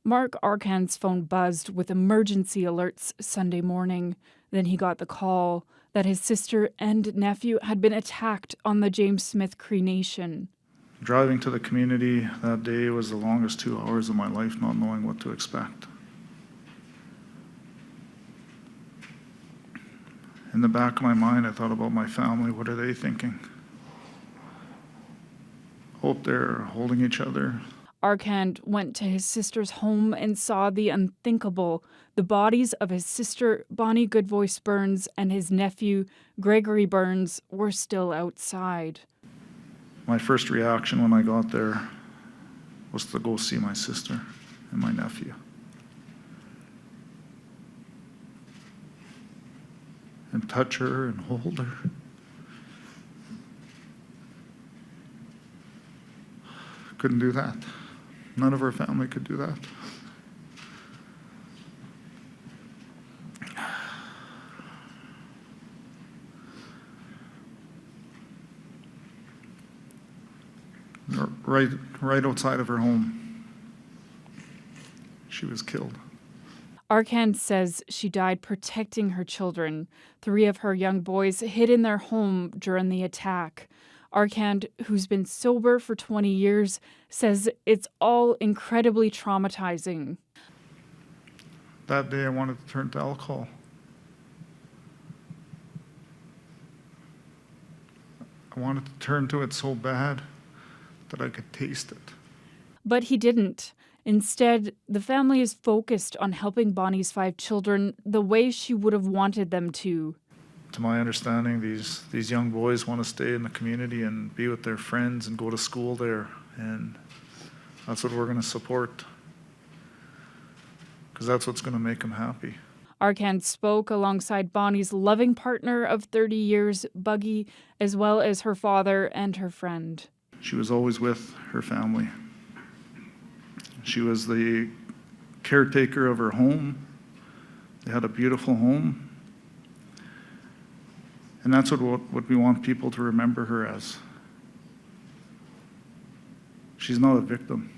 Mark Arcan's phone buzzed with emergency alerts Sunday morning. Then he got the call that his sister and nephew had been attacked on the James Smith Cree Nation. Driving to the community that day was the longest 2 hours of my life, not knowing what to expect. In the back of my mind, I thought about my family. What are they thinking? Hope they're holding each other. Arcand went to his sister's home and saw the unthinkable. The bodies of his sister, Bonnie Goodvoice Burns, and his nephew, Gregory Burns, were still outside. My first reaction when I got there was to go see my sister and my nephew. And touch her and hold her. Couldn't do that. None of our family could do that. Right outside of her home, she was killed. Arcand says she died protecting her children. 3 of her young boys hid in their home during the attack. Arcand, who's been sober for 20 years, says it's all incredibly traumatizing. That day I wanted to turn to alcohol. I wanted to turn to it so bad that I could taste it. But he didn't. Instead, the family is focused on helping Bonnie's 5 children the way she would have wanted them to. To my understanding, these young boys want to stay in the community and be with their friends and go to school there. And that's what we're going to support, because that's what's going to make them happy. Arcand spoke alongside Bonnie's loving partner of 30 years, Buggy, as well as her father and her friend. She was always with her family. She was the caretaker of her home. They had a beautiful home. And that's what we want people to remember her as. She's not a victim.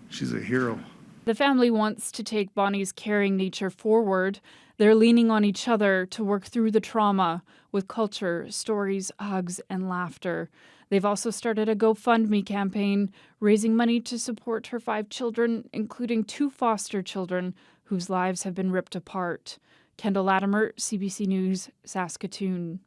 She's a hero. The family wants to take Bonnie's caring nature forward. They're leaning on each other to work through the trauma with culture, stories, hugs, and laughter. They've also started a GoFundMe campaign, raising money to support her 5 children, including 2 foster children whose lives have been ripped apart. Kendall Latimer, CBC News, Saskatoon.